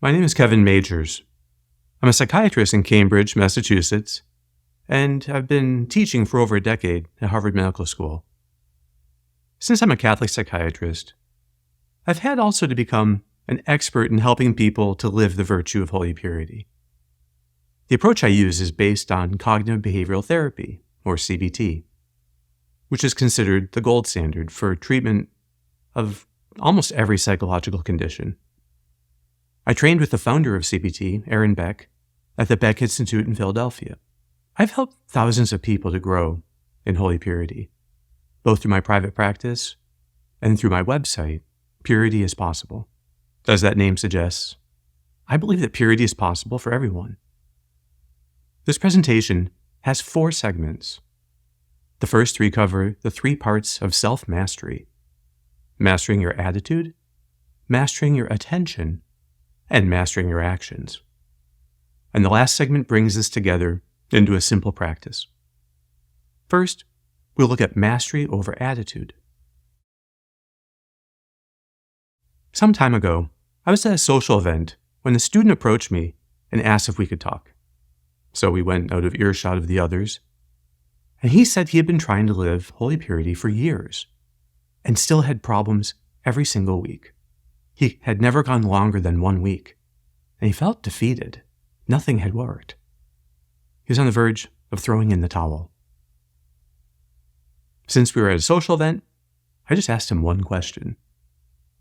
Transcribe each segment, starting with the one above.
My name is Kevin Majors. I'm a psychiatrist in Cambridge, Massachusetts, and I've been teaching for over a decade at Harvard Medical School. Since I'm a Catholic psychiatrist, I've had also to become an expert in helping people to live the virtue of holy purity. The approach I use is based on cognitive behavioral therapy, or CBT, which is considered the gold standard for treatment of almost every psychological condition. I trained with the founder of CBT, Aaron Beck, at the Beck Institute in Philadelphia. I've helped thousands of people to grow in holy purity, both through my private practice and through my website, Purity is Possible. As that name suggests, I believe that purity is possible for everyone. This presentation has 4 segments. The first 3 cover the 3 parts of self-mastery: mastering your attitude, mastering your attention, and mastering your actions. And the last segment brings this together into a simple practice. First, we'll look at mastery over attitude. Some time ago, I was at a social event when a student approached me and asked if we could talk. So we went out of earshot of the others, and he said he had been trying to live holy purity for years and still had problems every single week. He had never gone longer than 1 week, and he felt defeated. Nothing had worked. He was on the verge of throwing in the towel. Since we were at a social event, I just asked him one question.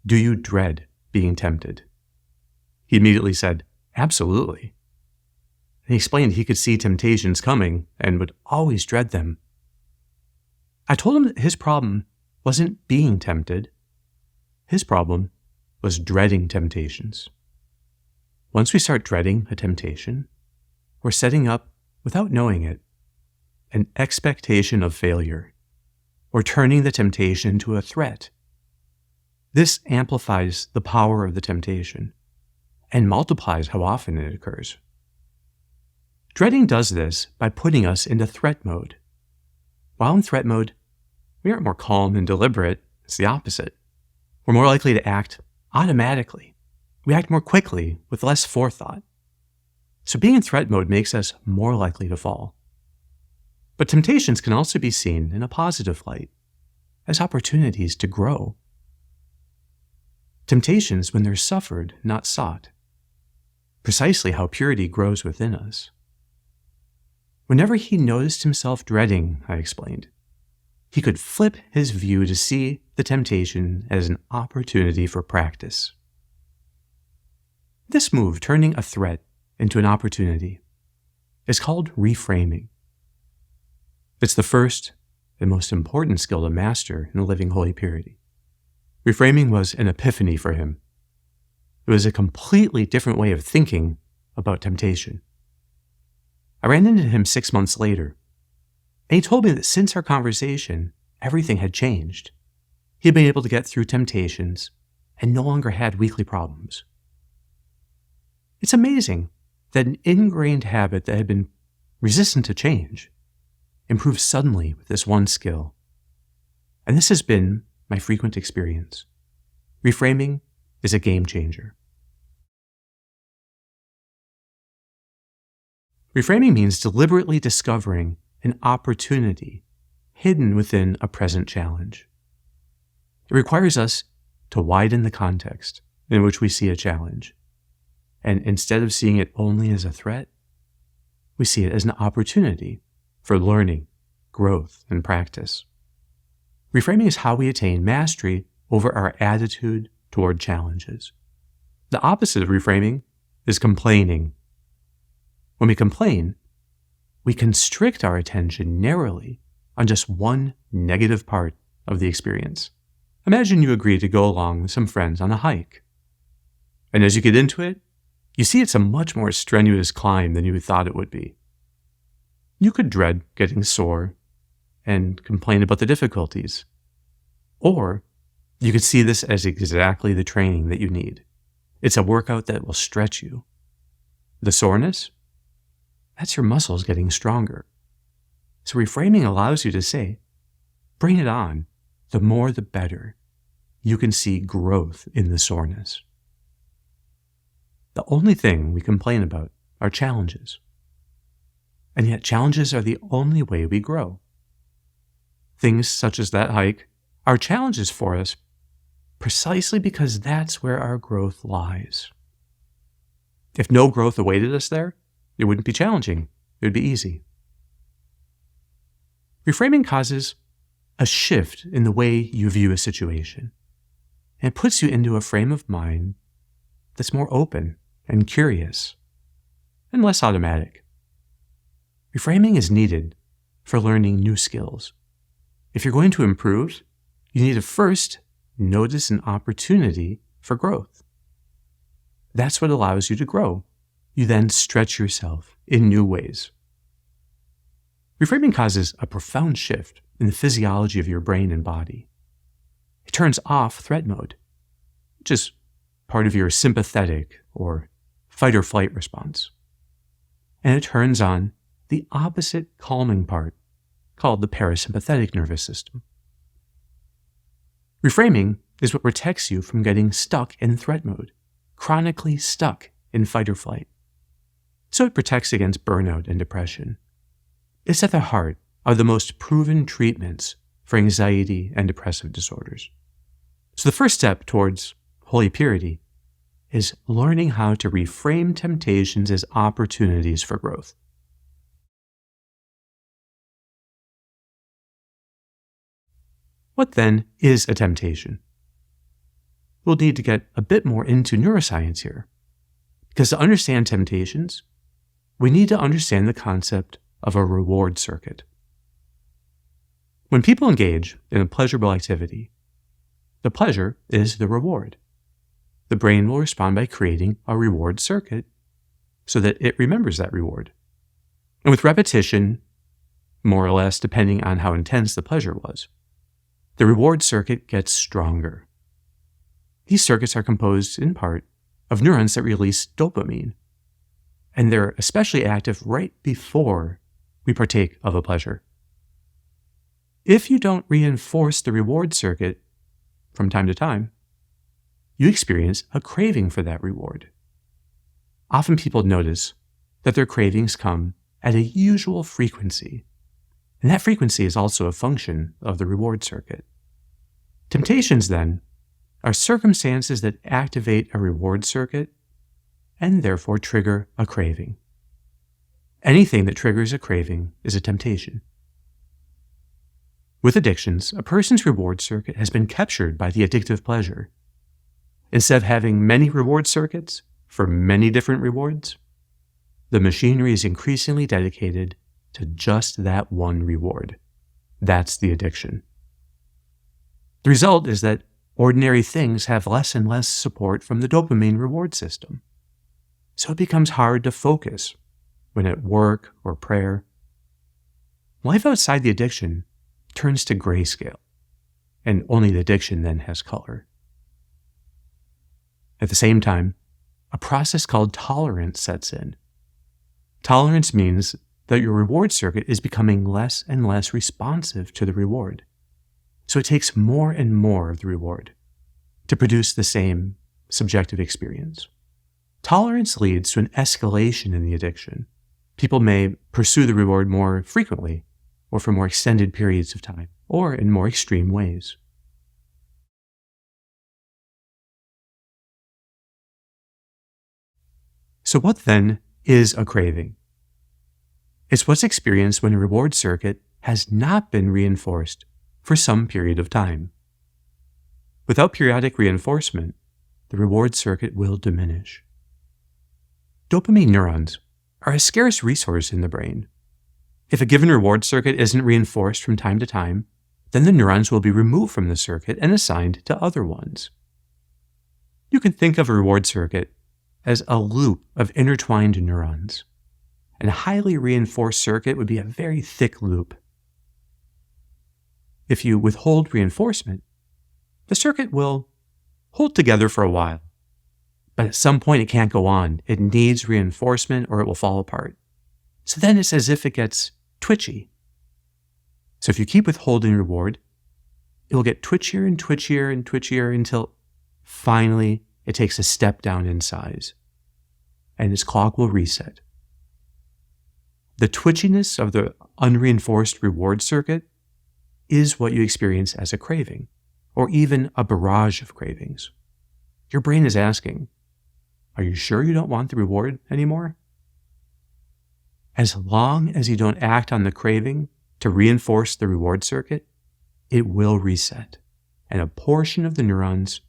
Do you dread being tempted? He immediately said, absolutely. And he explained he could see temptations coming and would always dread them. I told him that his problem wasn't being tempted. His problem was dreading temptations. Once we start dreading a temptation, we're setting up, without knowing it, an expectation of failure, or turning the temptation into a threat. This amplifies the power of the temptation and multiplies how often it occurs. Dreading does this by putting us into threat mode. While in threat mode, we aren't more calm and deliberate. It's the opposite. We're more likely to act automatically. We act more quickly with less forethought. So being in threat mode makes us more likely to fall. But temptations can also be seen in a positive light, as opportunities to grow. Temptations when they're suffered, not sought. Precisely how purity grows within us. Whenever he noticed himself dreading, I explained, he could flip his view to see the temptation as an opportunity for practice. This move, turning a threat into an opportunity, is called reframing. It's the first and most important skill to master in living holy purity. Reframing was an epiphany for him. It was a completely different way of thinking about temptation. I ran into him 6 months later, and he told me that since our conversation, everything had changed. He had been able to get through temptations and no longer had weekly problems. It's amazing that an ingrained habit that had been resistant to change improved suddenly with this one skill. And this has been my frequent experience. Reframing is a game changer. Reframing means deliberately discovering an opportunity hidden within a present challenge. It requires us to widen the context in which we see a challenge. And instead of seeing it only as a threat, we see it as an opportunity for learning, growth, and practice. Reframing is how we attain mastery over our attitude toward challenges. The opposite of reframing is complaining. When we complain, we constrict our attention narrowly on just one negative part of the experience. Imagine you agree to go along with some friends on a hike. And as you get into it, you see it's a much more strenuous climb than you thought it would be. You could dread getting sore and complain about the difficulties. Or you could see this as exactly the training that you need. It's a workout that will stretch you. The soreness? That's your muscles getting stronger. So reframing allows you to say, bring it on. The more the better. You can see growth in the soreness. The only thing we complain about are challenges. And yet challenges are the only way we grow. Things such as that hike are challenges for us precisely because that's where our growth lies. If no growth awaited us there, it wouldn't be challenging. It would be easy. Reframing causes a shift in the way you view a situation, and it puts you into a frame of mind that's more open and curious and less automatic. Reframing is needed for learning new skills. If you're going to improve, you need to first notice an opportunity for growth. That's what allows you to grow. You then stretch yourself in new ways. Reframing causes a profound shift in the physiology of your brain and body. It turns off threat mode, which is part of your sympathetic or fight or flight response. And it turns on the opposite calming part, called the parasympathetic nervous system. Reframing is what protects you from getting stuck in threat mode, chronically stuck in fight or flight. So it protects against burnout and depression. It's at the heart of the most proven treatments for anxiety and depressive disorders. So the first step towards holy purity is learning how to reframe temptations as opportunities for growth. What then is a temptation? We'll need to get a bit more into neuroscience here, because to understand temptations, we need to understand the concept of a reward circuit. When people engage in a pleasurable activity, the pleasure is the reward. The brain will respond by creating a reward circuit so that it remembers that reward. And with repetition, more or less depending on how intense the pleasure was, the reward circuit gets stronger. These circuits are composed in part of neurons that release dopamine, and they're especially active right before we partake of a pleasure. If you don't reinforce the reward circuit from time to time, you experience a craving for that reward. Often people notice that their cravings come at a usual frequency, and that frequency is also a function of the reward circuit. Temptations, then, are circumstances that activate a reward circuit and therefore trigger a craving. Anything that triggers a craving is a temptation. With addictions, a person's reward circuit has been captured by the addictive pleasure. Instead of having many reward circuits for many different rewards, the machinery is increasingly dedicated to just that one reward. That's the addiction. The result is that ordinary things have less and less support from the dopamine reward system. So it becomes hard to focus when at work or prayer. Life outside the addiction turns to grayscale, and only the addiction then has color. At the same time, a process called tolerance sets in. Tolerance means that your reward circuit is becoming less and less responsive to the reward. So it takes more and more of the reward to produce the same subjective experience. Tolerance leads to an escalation in the addiction. People may pursue the reward more frequently, or for more extended periods of time, or in more extreme ways. So what then is a craving? It's what's experienced when a reward circuit has not been reinforced for some period of time. Without periodic reinforcement, the reward circuit will diminish. Dopamine neurons are a scarce resource in the brain. If a given reward circuit isn't reinforced from time to time, then the neurons will be removed from the circuit and assigned to other ones. You can think of a reward circuit as a loop of intertwined neurons. And a highly reinforced circuit would be a very thick loop. If you withhold reinforcement, the circuit will hold together for a while. But at some point it can't go on. It needs reinforcement or it will fall apart. So then it's as if it gets twitchy. So if you keep withholding reward, it will get twitchier and twitchier and twitchier until finally it takes a step down in size. and its clock will reset. The twitchiness of the unreinforced reward circuit is what you experience as a craving, or even a barrage of cravings. Your brain is asking, are you sure you don't want the reward anymore? As long as you don't act on the craving to reinforce the reward circuit, it will reset, and a portion of the neurons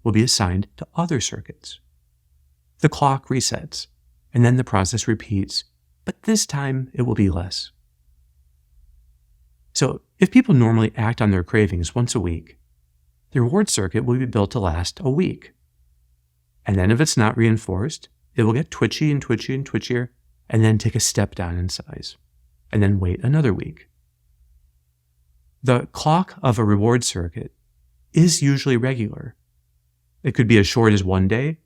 will be assigned to other circuits. The clock resets, and then the process repeats, but this time it will be less. So if people normally act on their cravings once a week, the reward circuit will be built to last a week. And then if it's not reinforced, it will get twitchy and twitchy and twitchier, and then take a step down in size, and then wait another week. The clock of a reward circuit is usually regular. It could be as short as one day,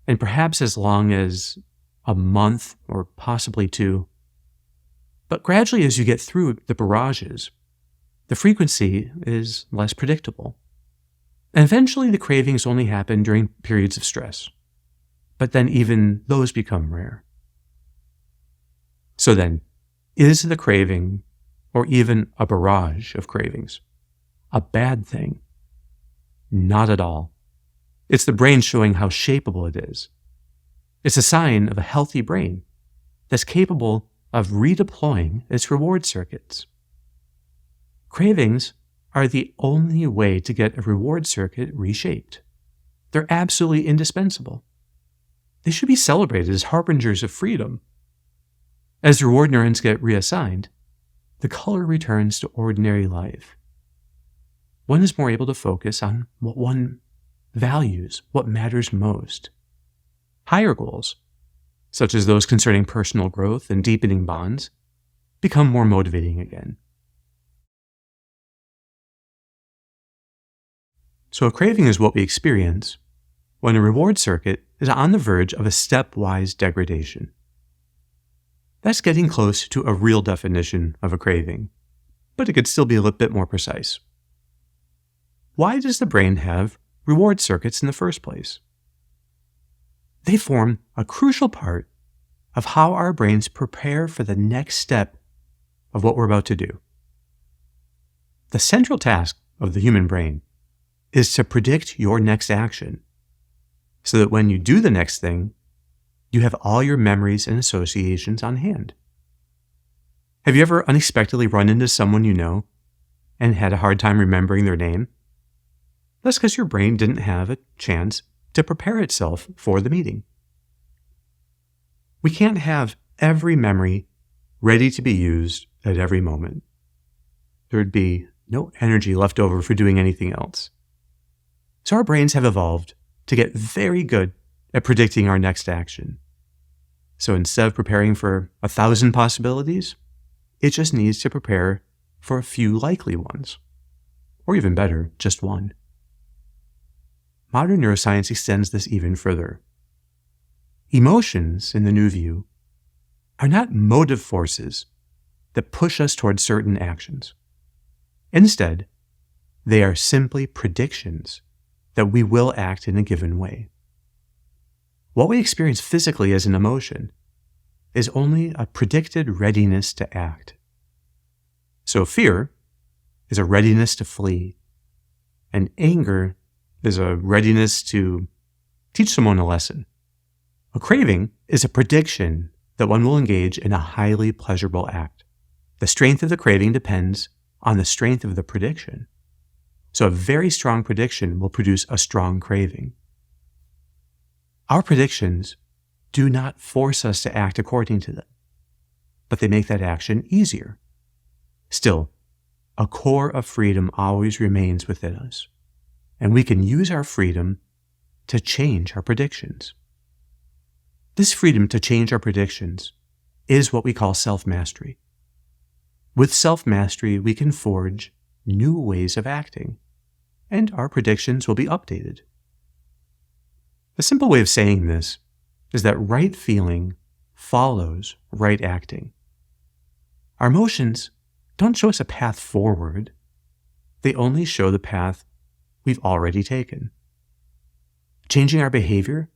and perhaps as long as a month or possibly 2. But gradually, as you get through the barrages, the frequency is less predictable. And eventually, the cravings only happen during periods of stress. But then even those become rare. So then, is the craving, or even a barrage of cravings, a bad thing? Not at all. It's the brain showing how shapeable it is. It's a sign of a healthy brain that's capable of redeploying its reward circuits. Cravings are the only way to get a reward circuit reshaped. They're absolutely indispensable. They should be celebrated as harbingers of freedom. As the reward neurons get reassigned, the color returns to ordinary life. One is more able to focus on what one values, what matters most. Higher goals, such as those concerning personal growth and deepening bonds, become more motivating again. So a craving is what we experience when a reward circuit is on the verge of a stepwise degradation. That's getting close to a real definition of a craving, but it could still be a little bit more precise. Why does the brain have reward circuits in the first place? They form a crucial part of how our brains prepare for the next step of what we're about to do. The central task of the human brain is to predict your next action, so that when you do the next thing, you have all your memories and associations on hand. Have you ever unexpectedly run into someone you know and had a hard time remembering their name? That's because your brain didn't have a chance to prepare itself for the meeting. We can't have every memory ready to be used at every moment. There'd be no energy left over for doing anything else. So our brains have evolved to get very good at predicting our next action. So instead of preparing for 1,000 possibilities, it just needs to prepare for a few likely ones. Or even better, just one. Modern neuroscience extends this even further. Emotions, in the new view, are not motive forces that push us towards certain actions. Instead, they are simply predictions that we will act in a given way. What we experience physically as an emotion is only a predicted readiness to act. So fear is a readiness to flee, and anger is a readiness to teach someone a lesson. A craving is a prediction that one will engage in a highly pleasurable act. The strength of the craving depends on the strength of the prediction. So a very strong prediction will produce a strong craving. Our predictions do not force us to act according to them, but they make that action easier. Still, a core of freedom always remains within us, and we can use our freedom to change our predictions. This freedom to change our predictions is what we call self-mastery. With self-mastery, we can forge new ways of acting, and our predictions will be updated. A simple way of saying this is that right feeling follows right acting. Our emotions don't show us a path forward. They only show the path we've already taken. Changing our behavior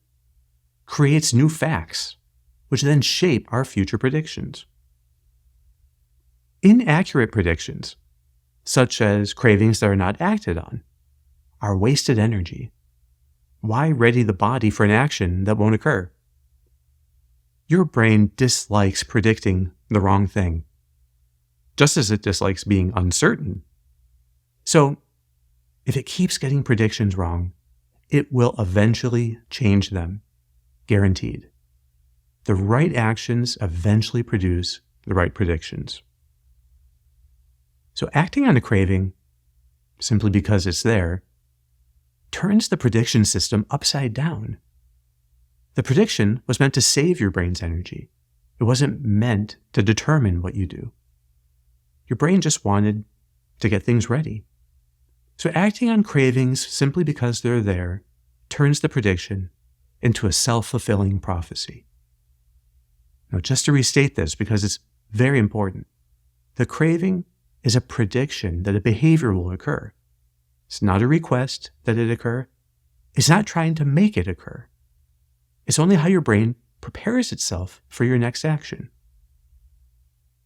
creates new facts, which then shape our future predictions. Inaccurate predictions, such as cravings that are not acted on, are wasted energy. Why ready the body for an action that won't occur? Your brain dislikes predicting the wrong thing, just as it dislikes being uncertain. So, if it keeps getting predictions wrong, it will eventually change them, guaranteed. The right actions eventually produce the right predictions. So acting on a craving, simply because it's there, turns the prediction system upside down. The prediction was meant to save your brain's energy. It wasn't meant to determine what you do. Your brain just wanted to get things ready. So acting on cravings simply because they're there turns the prediction into a self-fulfilling prophecy. Now, just to restate this, because it's very important, the craving is a prediction that a behavior will occur. It's not a request that it occur. It's not trying to make it occur. It's only how your brain prepares itself for your next action.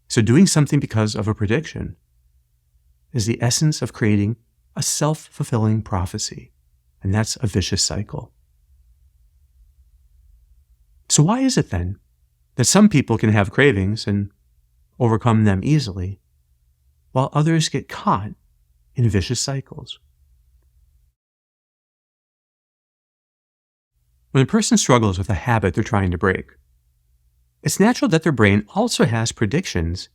So doing something because of a prediction is the essence of creating a self-fulfilling prophecy, and that's a vicious cycle. So why is it then that some people can have cravings and overcome them easily, while others get caught in vicious cycles? When a person struggles with a habit they're trying to break, it's natural that their brain also has predictions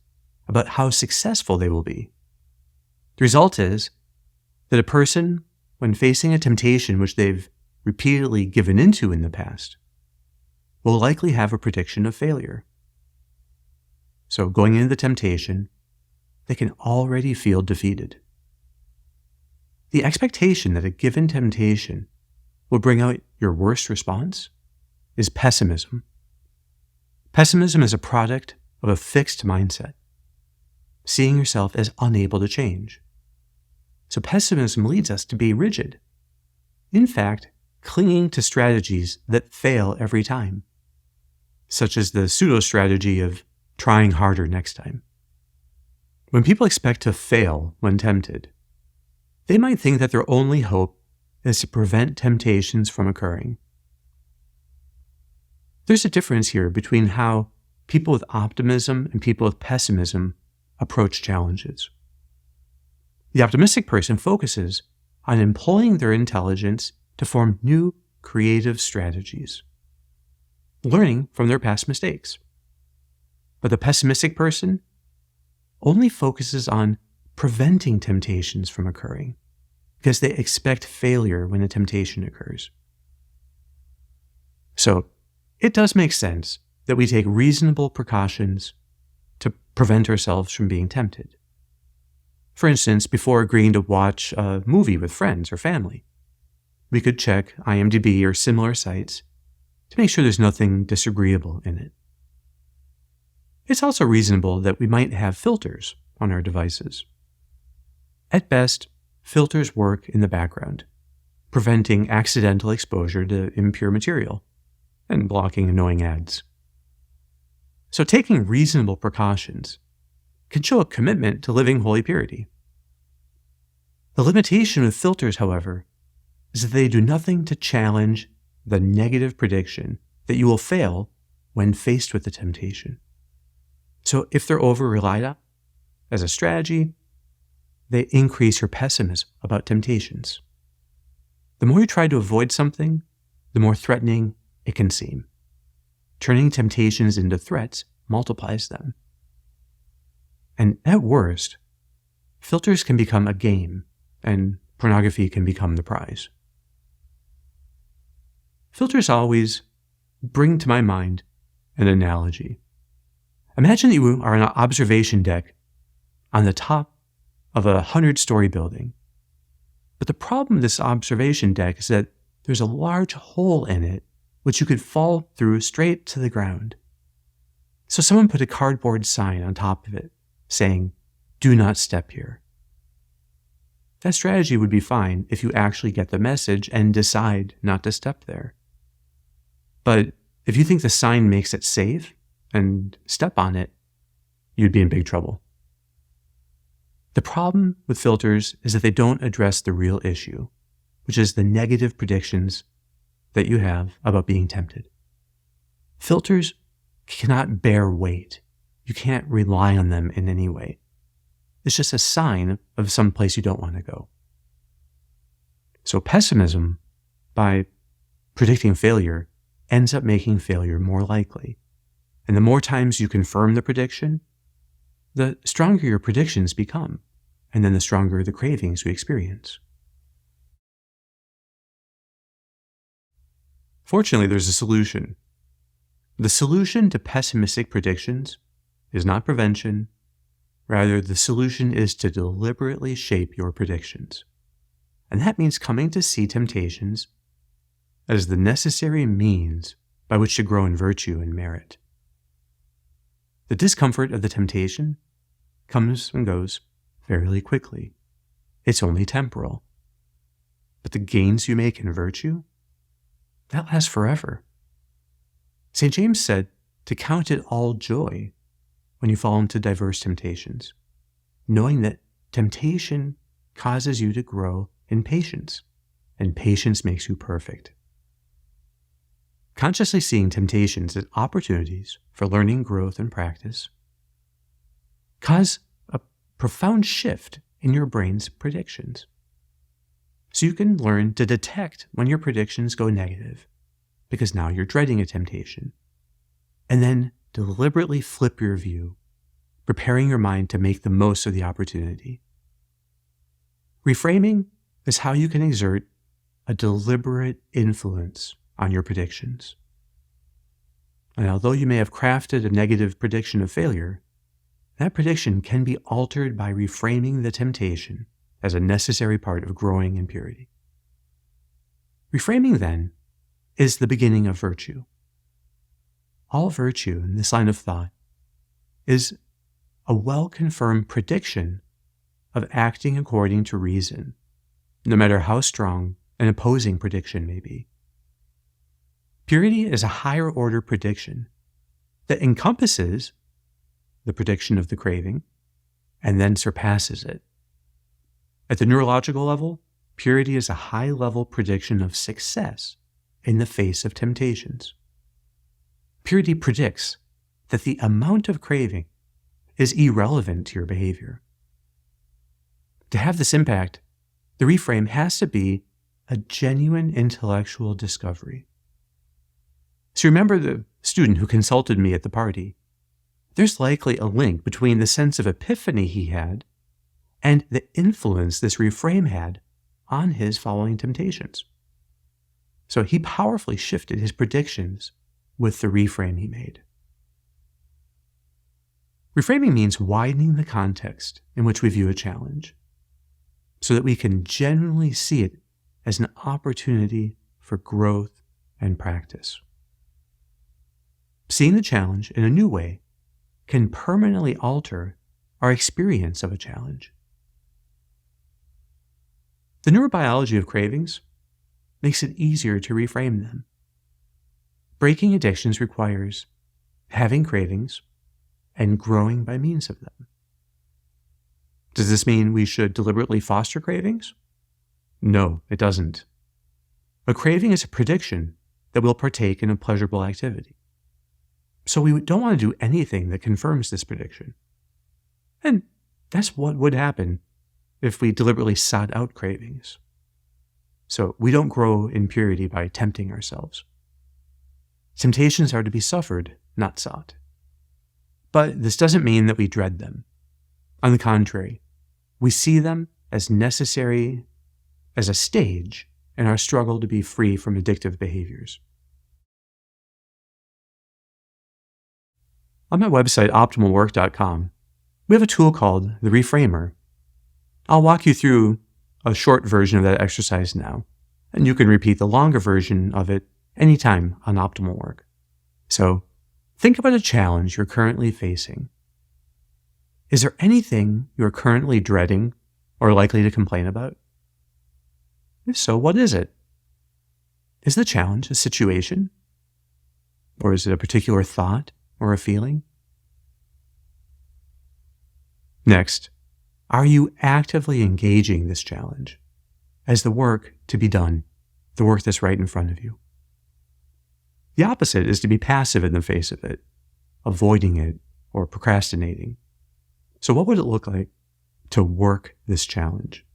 about how successful they will be. The result is that a person, when facing a temptation which they've repeatedly given into in the past, will likely have a prediction of failure. So going into the temptation, they can already feel defeated. The expectation that a given temptation will bring out your worst response is pessimism. Pessimism is a product of a fixed mindset, seeing yourself as unable to change. So pessimism leads us to be rigid. In fact, clinging to strategies that fail every time, such as the pseudo-strategy of trying harder next time. When people expect to fail when tempted, they might think that their only hope is to prevent temptations from occurring. There's a difference here between how people with optimism and people with pessimism approach challenges. The optimistic person focuses on employing their intelligence to form new creative strategies, learning from their past mistakes. But the pessimistic person only focuses on preventing temptations from occurring because they expect failure when a temptation occurs. So it does make sense that we take reasonable precautions to prevent ourselves from being tempted. For instance, before agreeing to watch a movie with friends or family, we could check IMDb or similar sites to make sure there's nothing disagreeable in it. It's also reasonable that we might have filters on our devices. At best, filters work in the background, preventing accidental exposure to impure material and blocking annoying ads. So taking reasonable precautions can show a commitment to living holy purity. The limitation of filters, however, is that they do nothing to challenge the negative prediction that you will fail when faced with the temptation. So if they're over-relied on as a strategy, they increase your pessimism about temptations. The more you try to avoid something, the more threatening it can seem. Turning temptations into threats multiplies them. And at worst, filters can become a game, and pornography can become the prize. Filters always bring to my mind an analogy. Imagine that you are on an observation deck on the top of a 100-story building. But the problem with this observation deck is that there's a large hole in it which you could fall through straight to the ground. So someone put a cardboard sign on top of it saying, "Do not step here." That strategy would be fine if you actually get the message and decide not to step there. But If you think the sign makes it safe and step on it, you'd be in big trouble. The problem with filters is that they don't address the real issue, which is the negative predictions that you have about being tempted. Filters cannot bear weight. You can't rely on them in any way. It's just a sign of some place you don't want to go. So pessimism, by predicting failure, ends up making failure more likely. And the more times you confirm the prediction, the stronger your predictions become, and then the stronger the cravings we experience. Fortunately, there's a solution. The solution to pessimistic predictions is not prevention. Rather, the solution is to deliberately shape your predictions. And that means coming to see temptations as the necessary means by which to grow in virtue and merit. The discomfort of the temptation comes and goes fairly quickly. It's only temporal. But the gains you make in virtue, that lasts forever. St. James said to count it all joy when you fall into diverse temptations, knowing that temptation causes you to grow in patience, and patience makes you perfect. Consciously seeing temptations as opportunities for learning, growth, and practice cause a profound shift in your brain's predictions. So you can learn to detect when your predictions go negative, because now you're dreading a temptation, and then deliberately flip your view, preparing your mind to make the most of the opportunity. Reframing is how you can exert a deliberate influence on your predictions. And although you may have crafted a negative prediction of failure, that prediction can be altered by reframing the temptation as a necessary part of growing in purity. Reframing, then, is the beginning of virtue. All virtue in this line of thought is a well-confirmed prediction of acting according to reason, no matter how strong an opposing prediction may be. Purity is a higher-order prediction that encompasses the prediction of the craving and then surpasses it. At the neurological level, purity is a high-level prediction of success in the face of temptations. Purity predicts that the amount of craving is irrelevant to your behavior. To have this impact, the reframe has to be a genuine intellectual discovery. So remember the student who consulted me at the party. There's likely a link between the sense of epiphany he had and the influence this reframe had on his following temptations. So he powerfully shifted his predictions with the reframe he made. Reframing means widening the context in which we view a challenge so that we can genuinely see it as an opportunity for growth and practice. Seeing the challenge in a new way can permanently alter our experience of a challenge. The neurobiology of cravings makes it easier to reframe them. Breaking addictions requires having cravings and growing by means of them. Does this mean we should deliberately foster cravings? No, it doesn't. A craving is a prediction that we'll partake in a pleasurable activity. So we don't want to do anything that confirms this prediction. And that's what would happen if we deliberately sought out cravings. So we don't grow in purity by tempting ourselves. Temptations are to be suffered, not sought. But this doesn't mean that we dread them. On the contrary, we see them as necessary as a stage in our struggle to be free from addictive behaviors. On my website, optimalwork.com, we have a tool called the Reframer. I'll walk you through a short version of that exercise now, and you can repeat the longer version of it anytime on Optimal Work. So, think about a challenge you're currently facing. Is there anything you're currently dreading or likely to complain about? If so, what is it? Is the challenge a situation? Or is it a particular thought or a feeling? Next, are you actively engaging this challenge as the work to be done, the work that's right in front of you? The opposite is to be passive in the face of it, avoiding it or procrastinating. So what would it look like to work this challenge?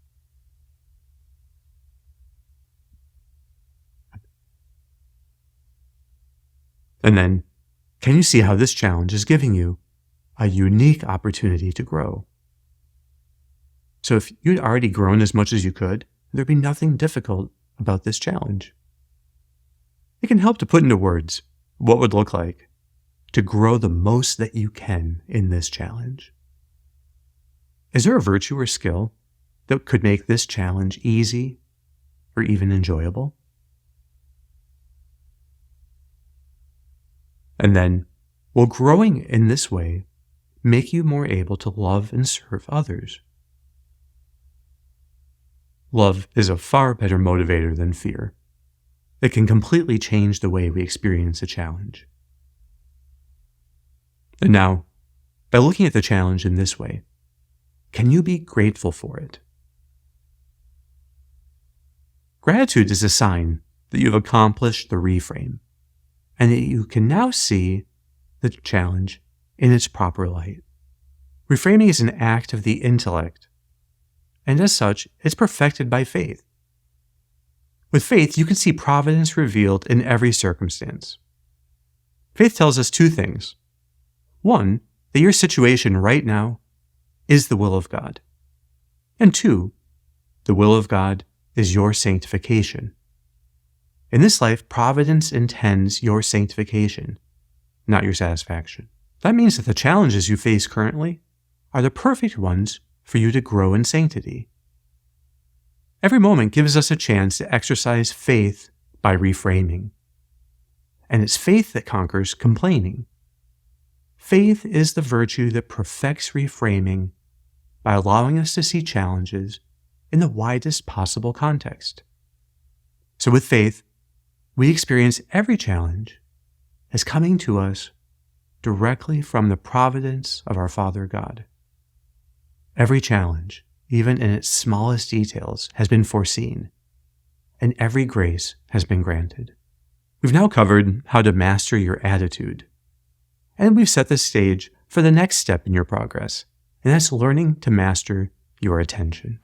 And then, can you see how this challenge is giving you a unique opportunity to grow? So if you'd already grown as much as you could, there'd be nothing difficult about this challenge. It can help to put into words what would look like to grow the most that you can in this challenge. Is there a virtue or skill that could make this challenge easy or even enjoyable? And then, will growing in this way make you more able to love and serve others? Love is a far better motivator than fear. It can completely change the way we experience a challenge. And now, by looking at the challenge in this way, can you be grateful for it? Gratitude is a sign that you've accomplished the reframe and that you can now see the challenge in its proper light. Reframing is an act of the intellect, and as such, it's perfected by faith. With faith, you can see providence revealed in every circumstance. Faith tells us two things. One, that your situation right now is the will of God. And two, the will of God is your sanctification. In this life, providence intends your sanctification, not your satisfaction. That means that the challenges you face currently are the perfect ones for you to grow in sanctity. Every moment gives us a chance to exercise faith by reframing. And it's faith that conquers complaining. Faith is the virtue that perfects reframing by allowing us to see challenges in the widest possible context. So with faith, we experience every challenge as coming to us directly from the providence of our Father God. Every challenge, even in its smallest details, has been foreseen, and every grace has been granted. We've now covered how to master your attitude, and we've set the stage for the next step in your progress, and that's learning to master your attention.